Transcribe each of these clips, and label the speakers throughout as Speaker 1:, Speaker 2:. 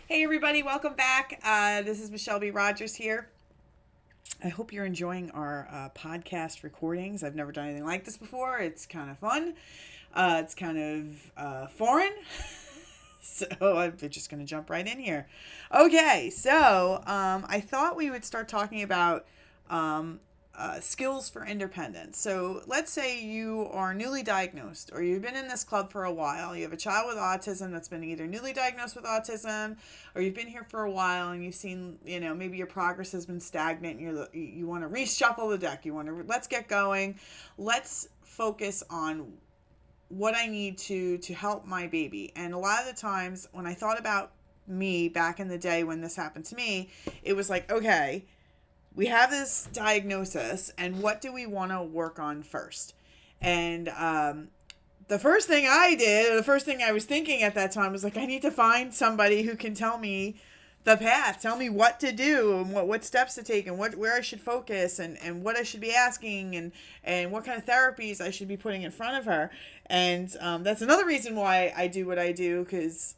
Speaker 1: Hey everybody, welcome back. This is Michelle B. Rogers here. I hope you're enjoying our podcast recordings. I've never done anything like this before. It's kind of fun. It's kind of foreign. So I'm just going to jump right in here. Okay, so I thought we would start talking about skills for independence. So let's say you are newly diagnosed or you've been in this club for a while. You have a child with autism that's been either newly diagnosed with autism or you've been here for a while and you've seen, maybe your progress has been stagnant and you want to reshuffle the deck. You want to, let's get going. Let's focus on what I need to help my baby. And a lot of the times when I thought about me back in the day when this happened to me, it was like, okay, we have this diagnosis and what do we want to work on first? And the first thing I did, or the first thing I was thinking at that time was like, I need to find somebody who can tell me the path, tell me what to do and what steps to take and where I should focus and what I should be asking and what kind of therapies I should be putting in front of her. And that's another reason why I do what I do, because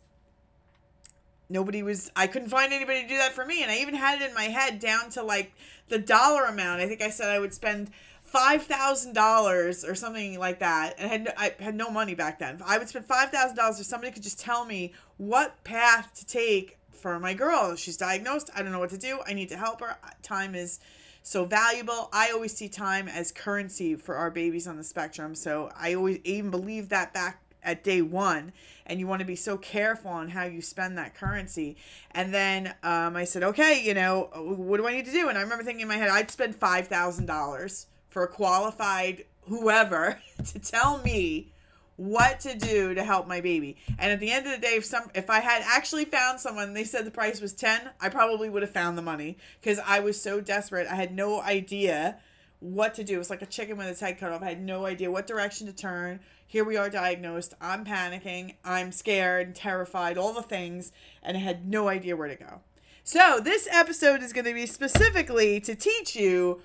Speaker 1: I couldn't find anybody to do that for me. And I even had it in my head down to like the dollar amount. I think I said I would spend $5,000 or something like that. And I had no money back then. I would spend $5,000 if somebody could just tell me what path to take for my girl. She's diagnosed. I don't know what to do. I need to help her. Time is so valuable. I always see time as currency for our babies on the spectrum. So I always even believe that back at day one, and you want to be so careful on how you spend that currency. And then I said, okay, what do I need to do? And I remember thinking in my head, I'd spend $5,000 for a qualified whoever to tell me what to do to help my baby. And at the end of the day, if I had actually found someone, they said the price was 10, I probably would have found the money, because I was so desperate. I had no idea what to do. It was like a chicken with its head cut off. I had no idea what direction to turn. Here we are diagnosed. I'm panicking. I'm scared, terrified, all the things, and I had no idea where to go. So this episode is going to be specifically to teach you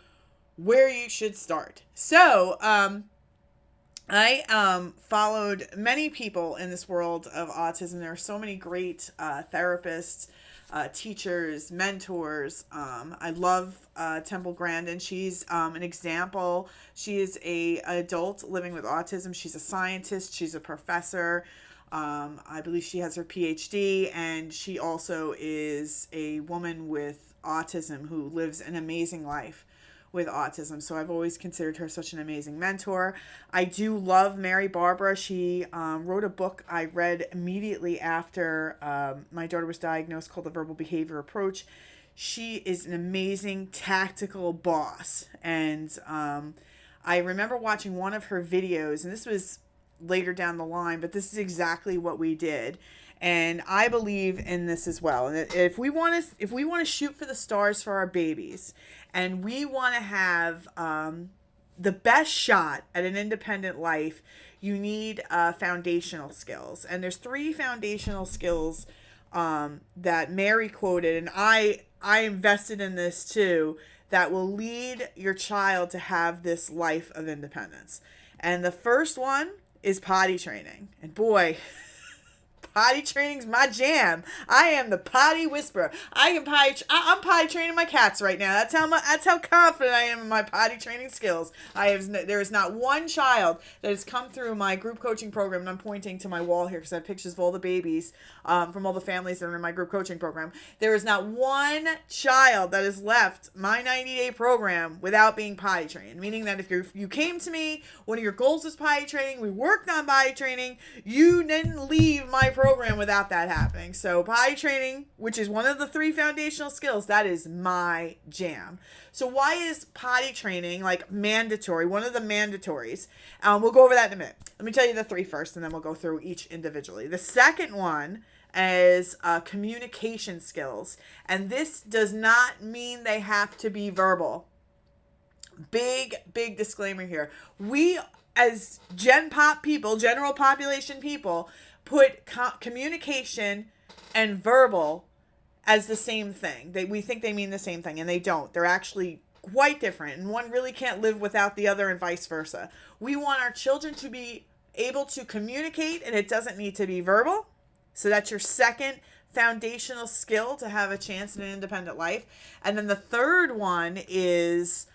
Speaker 1: where you should start. So I followed many people in this world of autism. There are so many great therapists, teachers, mentors. I love Temple Grandin. She's an example. She is a adult living with autism. She's a scientist. She's a professor. I believe she has her PhD, and she also is a woman with autism who lives an amazing life with autism. So I've always considered her such an amazing mentor. I do love Mary Barbara. She wrote a book I read immediately after my daughter was diagnosed called The Verbal Behavior Approach. She is an amazing tactical boss. And I remember watching one of her videos, and this was later down the line, but this is exactly what we did. And I believe in this as well. And if we want to shoot for the stars for our babies, and we want to have the best shot at an independent life, you need foundational skills. And there's 3 foundational skills that Mary quoted, and I invested in this too, that will lead your child to have this life of independence. And the first one is potty training. And boy, potty training's my jam. I am the potty whisperer. I'm potty training my cats right now. That's how confident I am in my potty training skills. There is not one child that has come through my group coaching program, and I'm pointing to my wall here because I have pictures of all the babies from all the families that are in my group coaching program. There is not one child that has left my 90-day program without being potty trained, meaning that if you came to me, one of your goals was potty training, we worked on potty training, you didn't leave my program without that happening. So potty training, which is one of the 3 foundational skills, that is my jam. So why is potty training like mandatory? One of the mandatories. We'll go over that in a minute. Let me tell you the 3 first, and then we'll go through each individually. The second one is communication skills, and this does not mean they have to be verbal. Big disclaimer here. We, as Gen Pop people, general population people, put communication and verbal as the same thing. We think they mean the same thing, and they don't. They're actually quite different, and one really can't live without the other, and vice versa. We want our children to be able to communicate, and it doesn't need to be verbal. So that's your second foundational skill to have a chance in an independent life. And then the third one is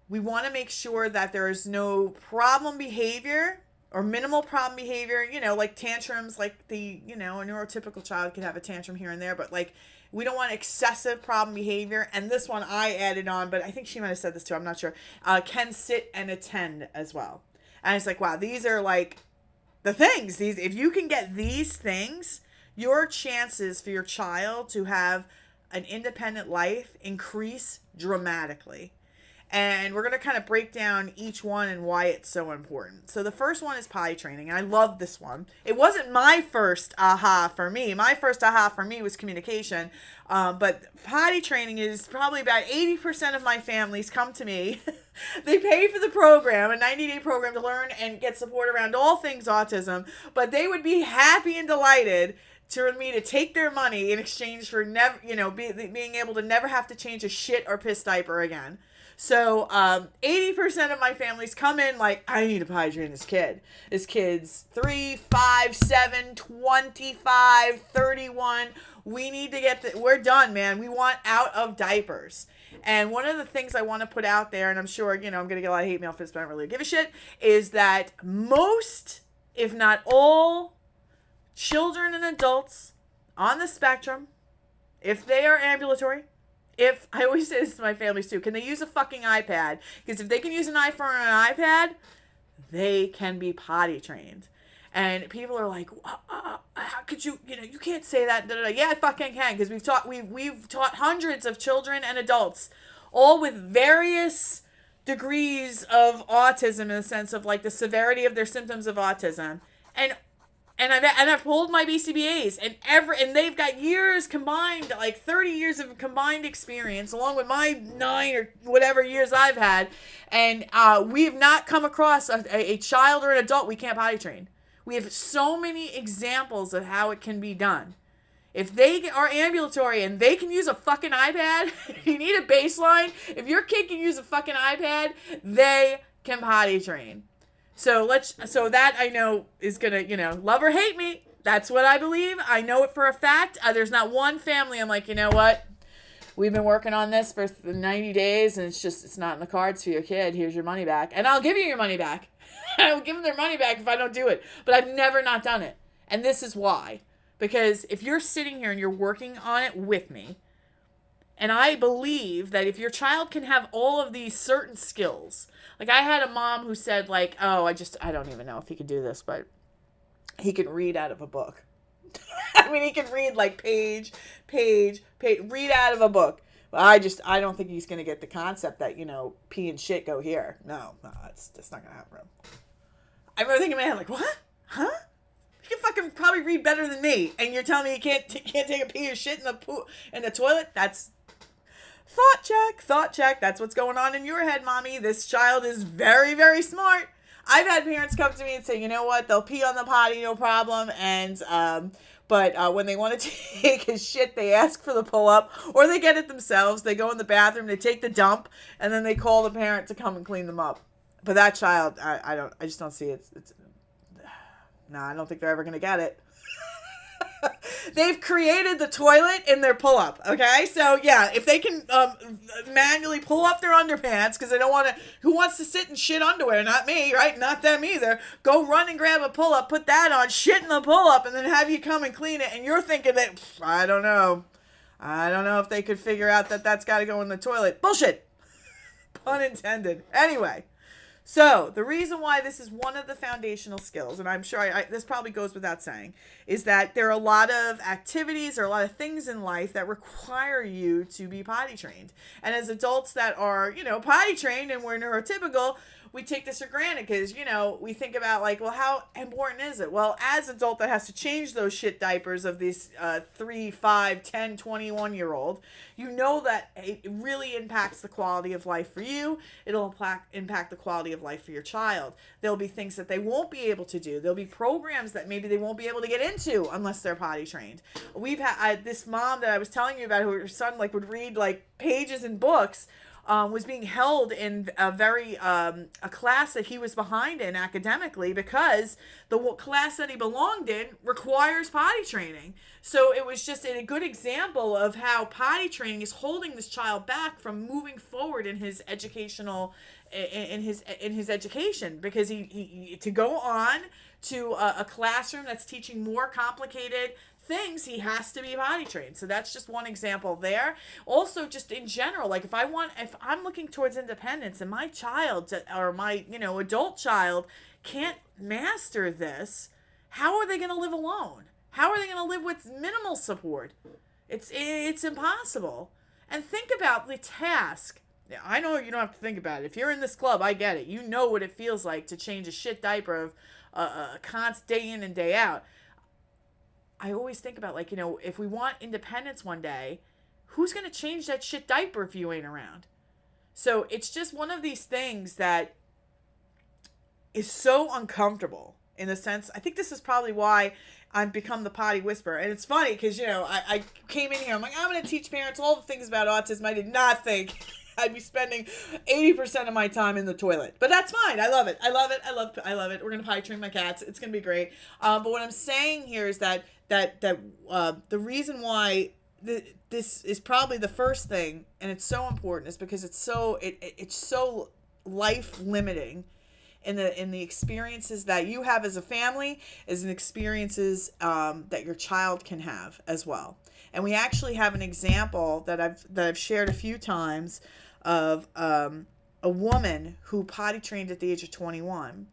Speaker 1: we want to make sure that there is no problem behavior or minimal problem behavior, you know, like tantrums, like the, you know, a neurotypical child could have a tantrum here and there, but like we don't want excessive problem behavior. And this one I added on, but I think she might have said this too, I'm not sure, can sit and attend as well. And it's like, wow, these are like the things. These, if you can get these things, your chances for your child to have an independent life increase dramatically. And we're going to kind of break down each one and why it's so important. So the first one is potty training. And I love this one. It wasn't my first aha for me. My first aha for me was communication. But potty training is probably about 80% of my families come to me. They pay for the program, a 90-day program to learn and get support around all things autism. But they would be happy and delighted to me to take their money in exchange for never, you know, being able to never have to change a shit or piss diaper again. So 80% of my families come in like, I need to potty train this kid. This kid's 3, 5, 7, 25, 31. We need to get we're done, man. We want out of diapers. And one of the things I want to put out there, and I'm sure, you know, I'm going to get a lot of hate mail for this, but I don't really give a shit, is that most, if not all, children and adults on the spectrum, if they are ambulatory, if, I always say this to my families too, can they use a fucking iPad? Because if they can use an iPhone or an iPad, they can be potty trained. And people are like, how could you, you know, you can't say that. Da, da, da. Yeah, I fucking can, because we've taught hundreds of children and adults, all with various degrees of autism in the sense of like the severity of their symptoms of autism. And I've pulled my BCBAs and they've got years combined, like 30 years of combined experience, along with my 9 or whatever years I've had. And we have not come across a child or an adult we can't potty train. We have so many examples of how it can be done. If they are ambulatory and they can use a fucking iPad, you need a baseline. If your kid can use a fucking iPad, they can potty train. So that I know is gonna, you know, love or hate me. That's what I believe. I know it for a fact. There's not one family I'm like, you know what? We've been working on this for 90 days and it's not in the cards for your kid. Here's your money back. And I'll give you your money back. I will give them their money back if I don't do it. But I've never not done it. And this is why. Because if you're sitting here and you're working on it with me, and I believe that if your child can have all of these certain skills, like I had a mom who said like, oh, I don't even know if he could do this, but he can read out of a book. I mean, he can read like page, read out of a book. I don't think he's going to get the concept that, you know, pee and shit go here. No, that's not going to happen. I remember thinking in my head like, what? Huh? He can fucking probably read better than me. And you're telling me he can't take a pee or shit in the toilet? That's thought check. That's what's going on in your head, mommy. This child is very, very smart. I've had parents come to me and say, you know what? They'll pee on the potty, no problem. And, but when they want to take a shit, they ask for the pull-up or they get it themselves. They go in the bathroom, they take the dump, and then they call the parent to come and clean them up. But that child, I just don't see it. I don't think they're ever going to get it. They've created the toilet in their pull-up, okay? So, yeah, if they can manually pull up their underpants because they don't want to... Who wants to sit in shit underwear? Not me, right? Not them either. Go run and grab a pull-up, put that on, shit in the pull-up, and then have you come and clean it, and you're thinking that, I don't know if they could figure out that that's got to go in the toilet. Bullshit! Pun intended. Anyway... So, the reason why this is one of the foundational skills, and I'm sure this probably goes without saying, is that there are a lot of activities or a lot of things in life that require you to be potty trained. And as adults that are, you know, potty trained and we're neurotypical, we take this for granted because, you know, we think about like, well, how important is it? Well, as an adult that has to change those shit diapers of these 3, 5, 10, 21-year-old, you know that it really impacts the quality of life for you. It'll impact the quality of life for your child. There'll be things that they won't be able to do. There'll be programs that maybe they won't be able to get into unless they're potty trained. We've had this mom that I was telling you about who her son like would read like pages in books was being held in a class that he was behind in academically, because the class that he belonged in requires potty training. So it was just a good example of how potty training is holding this child back from moving forward in his educational in his education, because he to go on to a classroom that's teaching more complicated things, he has to be potty trained. So that's just one example there. Also, just in general, like if I'm looking towards independence and my child or my adult child can't master this, how are they going to live alone? How are they going to live with minimal support? It's impossible. And think about the task. I know you don't have to think about it. If you're in this club, I get it. You know what it feels like to change a shit diaper of constant day in and day out. I always think about, like, if we want independence one day, who's going to change that shit diaper if you ain't around? So it's just one of these things that is so uncomfortable, in the sense, I think this is probably why I've become the potty whisperer. And it's funny because, I came in here, I'm like, I'm going to teach parents all the things about autism. I did not think I'd be spending 80% of my time in the toilet. But that's fine. I love it. I love it. I love it. We're going to potty train my cats. It's going to be great. But what I'm saying here is that the reason why this is probably the first thing, and it's so important, is because it's so life limiting in the experiences that you have as a family, as in experiences that your child can have as well. And we actually have an example that I've shared a few times of a woman who potty trained at the age of 21.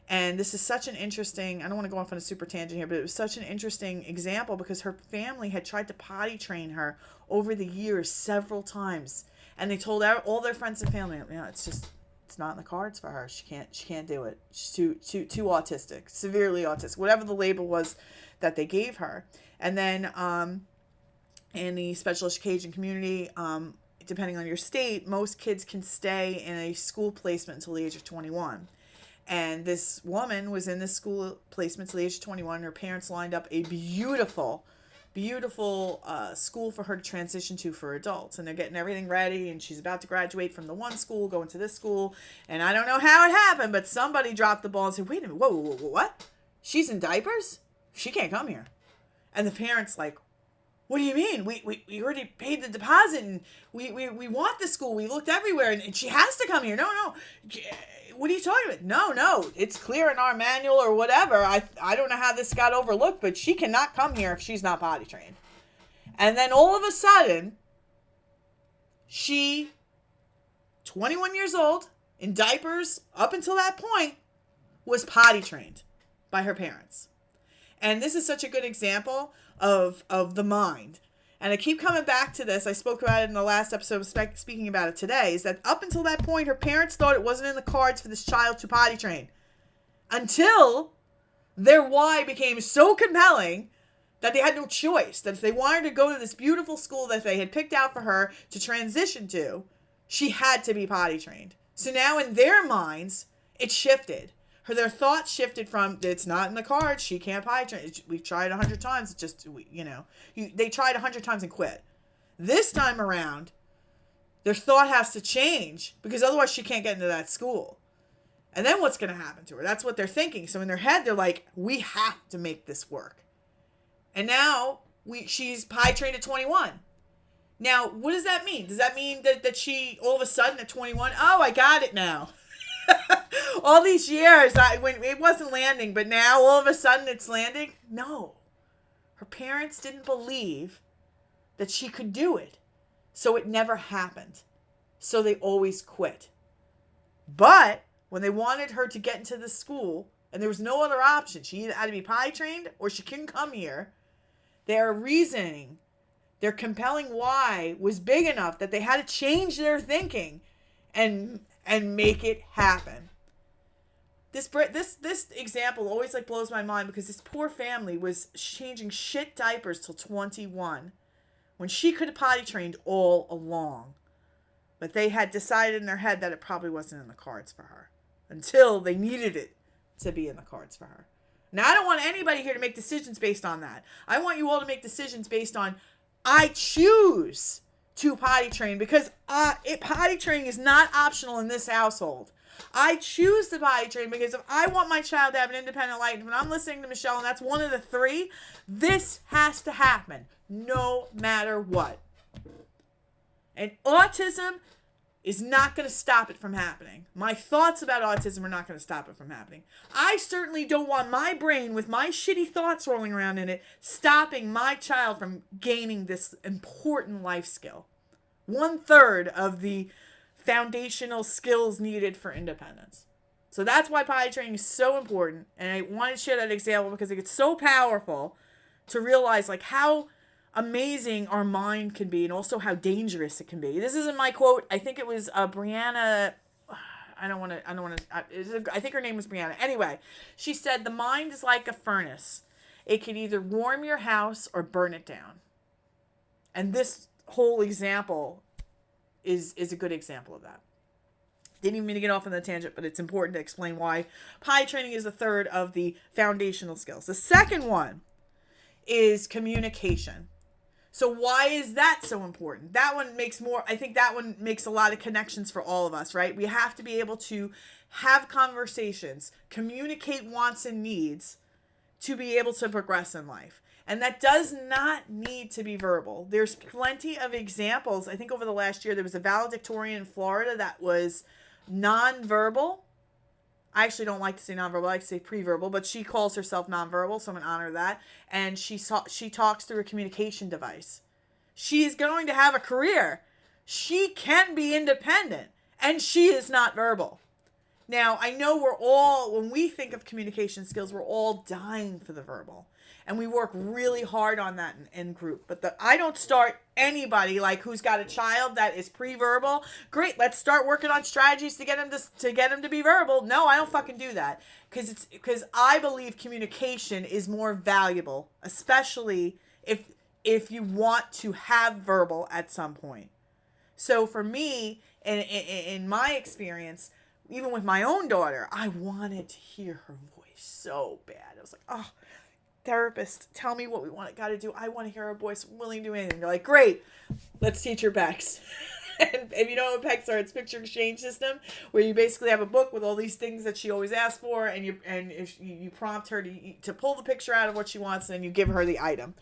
Speaker 1: And this is such an interesting, I don't want to go off on a super tangent here, but it was such an interesting example because her family had tried to potty train her over the years several times. And they told all their friends and family, it's not in the cards for her. She can't do it. She's too autistic, severely autistic, whatever the label was that they gave her. And then in the special education community, depending on your state, most kids can stay in a school placement until the age of 21. And this woman was in this school placement till the age of 21. Her parents lined up a beautiful school for her to transition to for adults. And they're getting everything ready. And she's about to graduate from the one school, go into this school. And I don't know how it happened, but somebody dropped the ball and said, wait a minute, whoa, what? She's in diapers? She can't come here. And the parents like, what do you mean? We already paid the deposit and we want the school. We looked everywhere and she has to come here. No. What are you talking about? No. It's clear in our manual or whatever. I don't know how this got overlooked, but she cannot come here if she's not potty trained. And then all of a sudden, she, 21 years old, in diapers up until that point, was potty trained by her parents. And this is such a good example of the mind. And I keep coming back to this. I spoke about it in the last episode, speaking about it today, is that up until that point, her parents thought it wasn't in the cards for this child to potty train. Until their why became so compelling that they had no choice. That if they wanted to go to this beautiful school that they had picked out for her to transition to, she had to be potty trained. So now in their minds, it shifted. Their thoughts shifted from, it's not in the cards, she can't potty train. We've tried 100 times, it's just, they tried 100 times and quit. This time around, their thought has to change because otherwise she can't get into that school. And then what's going to happen to her? That's what they're thinking. So in their head, they're like, we have to make this work. And now she's potty trained at 21. Now, what does that mean? Does that mean that she, all of a sudden at 21, oh, I got it now? All these years, when it wasn't landing, but now all of a sudden it's landing? No. Her parents didn't believe that she could do it. So it never happened. So they always quit. But when they wanted her to get into the school, and there was no other option, she either had to be potty trained or she couldn't come here, their reasoning, their compelling why was big enough that they had to change their thinking and make it happen. This example always blows my mind because this poor family was changing shit diapers till 21 when she could have potty trained all along. But they had decided in their head that it probably wasn't in the cards for her until they needed it to be in the cards for her. Now, I don't want anybody here to make decisions based on that. I want you all to make decisions based on, I choose to potty train, because potty training is not optional in this household. I choose to potty train because if I want my child to have an independent life, when I'm listening to Michelle and that's one of the three, this has to happen no matter what. And autism is not going to stop it from happening. My thoughts about autism are not going to stop it from happening. I certainly don't want my brain with my shitty thoughts rolling around in it stopping my child from gaining this important life skill. 1/3 of the foundational skills needed for independence. So that's why potty training is so important. And I wanted to share that example because it's so powerful to realize like how amazing our mind can be and also how dangerous it can be. This isn't my quote. I think it was Brianna. I think her name was Brianna. Anyway, she said, the mind is like a furnace. It can either warm your house or burn it down. And this whole example is a good example of that. Didn't even mean to get off on the tangent, but it's important to explain why potty training is 1/3 of the foundational skills. The second one is communication. So why is that so important? That one makes a lot of connections for all of us, right? We have to be able to have conversations, communicate wants and needs to be able to progress in life. And that does not need to be verbal. There's plenty of examples. I think over the last year, there was a valedictorian in Florida that was nonverbal. I actually don't like to say nonverbal. I like to say preverbal, but she calls herself nonverbal, so I'm going to honor that. And she talks through a communication device. She is going to have a career. She can be independent, and she is not verbal. Now, I know when we think of communication skills, we're all dying for the verbal. And we work really hard on that in group. But I don't start anybody like who's got a child that is pre-verbal. Great, let's start working on strategies to get him to be verbal. No, I don't fucking do that. Because I believe communication is more valuable, especially if you want to have verbal at some point. So for me, in my experience, even with my own daughter, I wanted to hear her voice so bad. I was like, oh, therapist, tell me what we got to do. I want to hear her voice. I'm willing to do anything. They're like, great, let's teach her PECs. And if you know what PECs are, it's picture exchange system, where you basically have a book with all these things that she always asks for, and if you prompt her to pull the picture out of what she wants, and then you give her the item.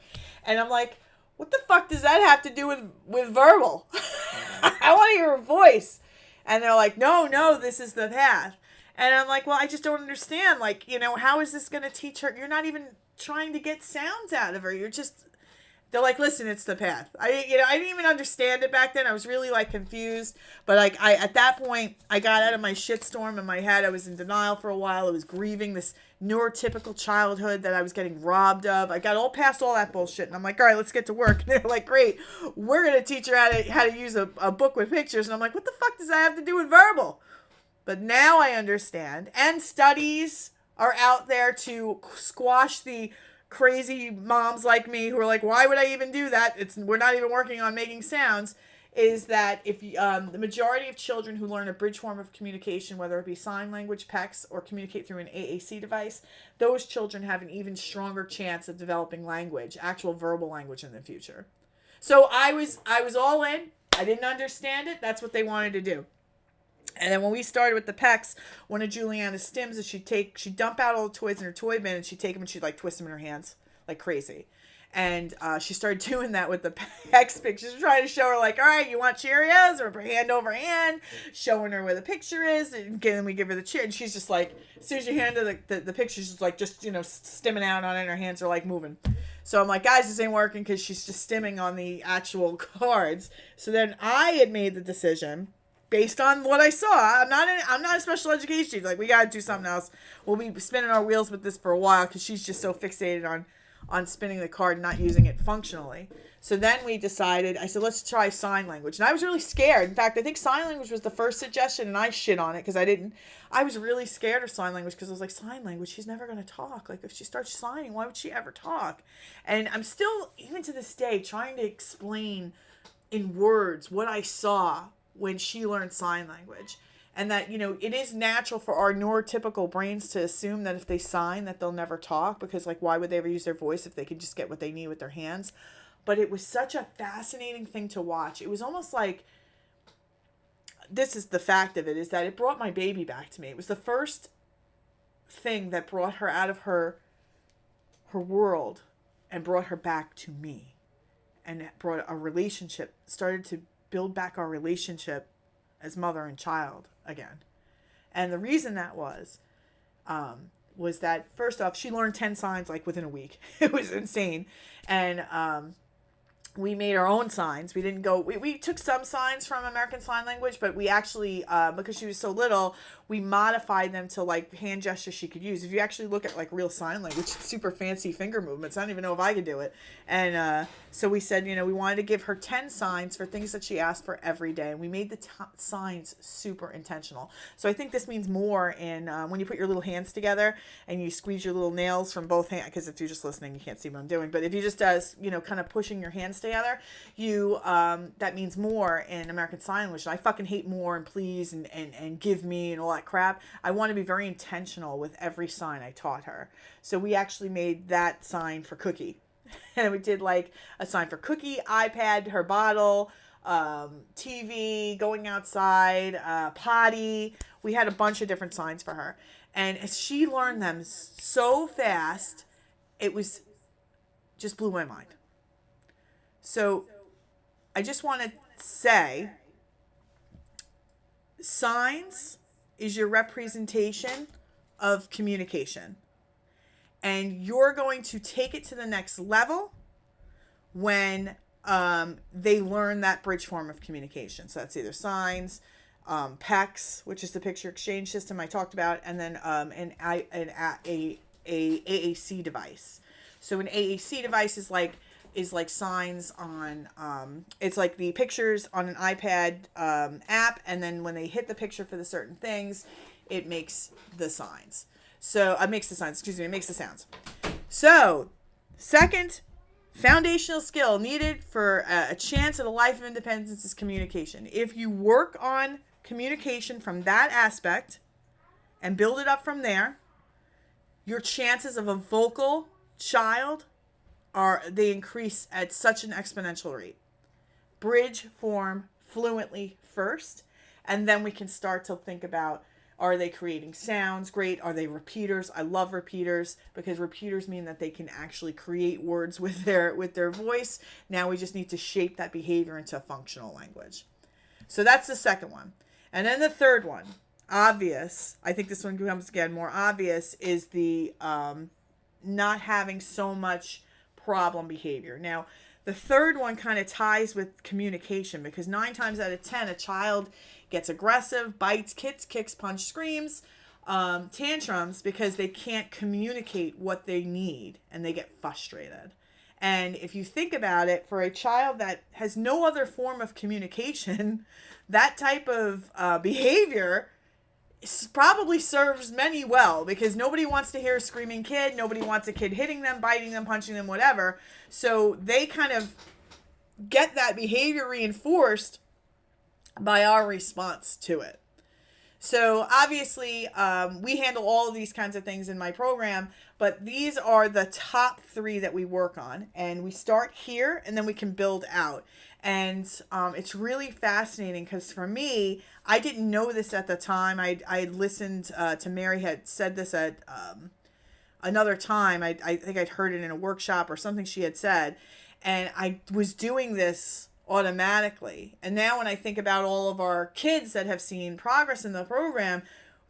Speaker 1: And I'm like, what the fuck does that have to do with verbal? I want to hear her voice. And they're like, no, this is the path. And I'm like, well, I just don't understand. Like, how is this going to teach her? You're not even trying to get sounds out of her. They're like, listen, it's the path. I didn't even understand it back then. I was really like confused. But like at that point, I got out of my shitstorm in my head. I was in denial for a while. I was grieving this neurotypical childhood that I was getting robbed of. I got all past all that bullshit. And I'm like, all right, let's get to work. And they're like, great, we're going to teach her how to use a book with pictures. And I'm like, what the fuck does that have to do with verbal? But now I understand. And studies are out there to squash the crazy moms like me who are like, why would I even do that? We're not even working on making sounds. Is that if the majority of children who learn a bridge form of communication, whether it be sign language, PECs, or communicate through an AAC device, those children have an even stronger chance of developing language, actual verbal language in the future. So I was all in. I didn't understand it. That's what they wanted to do. And then when we started with the PECs, one of Juliana's stims is she'd dump out all the toys in her toy bin and she'd take them and she'd like twist them in her hands like crazy. And she started doing that with the PECs pictures, trying to show her like, all right, you want Cheerios? Or hand over hand, showing her where the picture is. And then we give her the cheer. And she's just like, as soon as you hand her the picture, she's like just, stimming out on it and her hands are like moving. So I'm like, guys, this ain't working because she's just stimming on the actual cards. So then I had made the decision based on what I saw. I'm not a special education teacher. Like, we got to do something else. We'll be spinning our wheels with this for a while because she's just so fixated on spinning the card and not using it functionally. So then we decided, I said, let's try sign language. And I was really scared. In fact, I think sign language was the first suggestion, and I shit on it because I was really scared of sign language because I was like, sign language, she's never going to talk. Like, if she starts signing, why would she ever talk? And I'm still, even to this day, trying to explain in words what I saw when she learned sign language. And that, it is natural for our neurotypical brains to assume that if they sign that they'll never talk because, like, why would they ever use their voice if they could just get what they need with their hands? but it was such a fascinating thing to watch. It was almost like, this is the fact of it, is that it brought my baby back to me. It was the first thing that brought her out of her world and brought her back to me, and it brought a relationship, started to build back our relationship as mother and child again. And the reason that was that, first off, she learned 10 signs like within a week. It was insane. And we made our own signs. We didn't go, we took some signs from American Sign Language, but we actually, because she was so little, we modified them to like hand gestures she could use. If you actually look at like real sign language, it's super fancy finger movements. I don't even know if I could do it. And so we said, we wanted to give her 10 signs for things that she asked for every day. And we made the signs super intentional. So I think this means more in when you put your little hands together and you squeeze your little nails from both hands, because if you're just listening, you can't see what I'm doing. But if you just kind of pushing your hands together, you that means more in American Sign Language. I fucking hate more and please and give me and all that crap. I want to be very intentional with every sign I taught her. So we actually made that sign for Cookie. And we did like a sign for Cookie, iPad, her bottle, TV, going outside, potty. We had a bunch of different signs for her. And as she learned them so fast, it was just blew my mind. So I just want to say, signs is your representation of communication. And you're going to take it to the next level when they learn that bridge form of communication. So that's either signs, PECS, which is the picture exchange system I talked about, and then a AAC device. So an AAC device is like signs on, it's like the pictures on an iPad app, and then when they hit the picture for the certain things, it makes the signs. So it makes the sounds. So, second foundational skill needed for a chance at a life of independence is communication. If you work on communication from that aspect and build it up from there, your chances of a vocal child they increase at such an exponential rate. Bridge form fluently first, and then we can start to think about, are they creating sounds? Great. Are they repeaters? I love repeaters, because repeaters mean that they can actually create words with their voice. Now we just need to shape that behavior into a functional language. So that's the second one. And then the third one, obvious, I think this one becomes again more obvious, is the not having so much problem behavior. Now, the third one kind of ties with communication, because 9 times out of 10, a child gets aggressive, bites, kicks, punch, screams, tantrums, because they can't communicate what they need and they get frustrated. And if you think about it, for a child that has no other form of communication, that type of behavior probably serves many well, because nobody wants to hear a screaming kid. Nobody wants a kid hitting them, biting them, punching them, whatever. So they kind of get that behavior reinforced by our response to it. So obviously, we handle all of these kinds of things in my program, but these are the top 3 that we work on. And we start here, and then we can build out. And it's really fascinating, because for me, I didn't know this at the time. I had listened to Mary had said this at another time. I think I'd heard it in a workshop or something she had said. And I was doing this automatically. And now when I think about all of our kids that have seen progress in the program,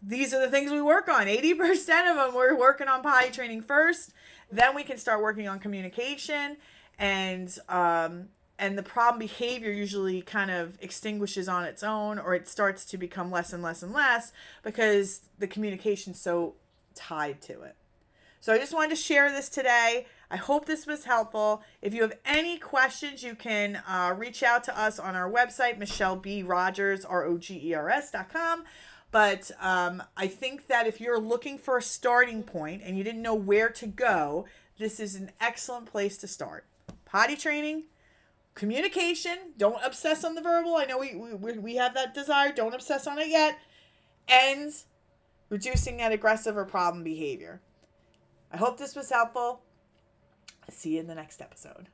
Speaker 1: these are the things we work on. 80% of them, we're working on potty training first. Then we can start working on communication, and the problem behavior usually kind of extinguishes on its own, or it starts to become less and less and less, because the communication's so tied to it. So I just wanted to share this today. I hope this was helpful. If you have any questions, you can reach out to us on our website, michellerogers.com. But I think that if you're looking for a starting point and you didn't know where to go, this is an excellent place to start. Potty training, communication, don't obsess on the verbal. I know we have that desire. Don't obsess on it yet. And reducing that aggressive or problem behavior. I hope this was helpful. See you in the next episode.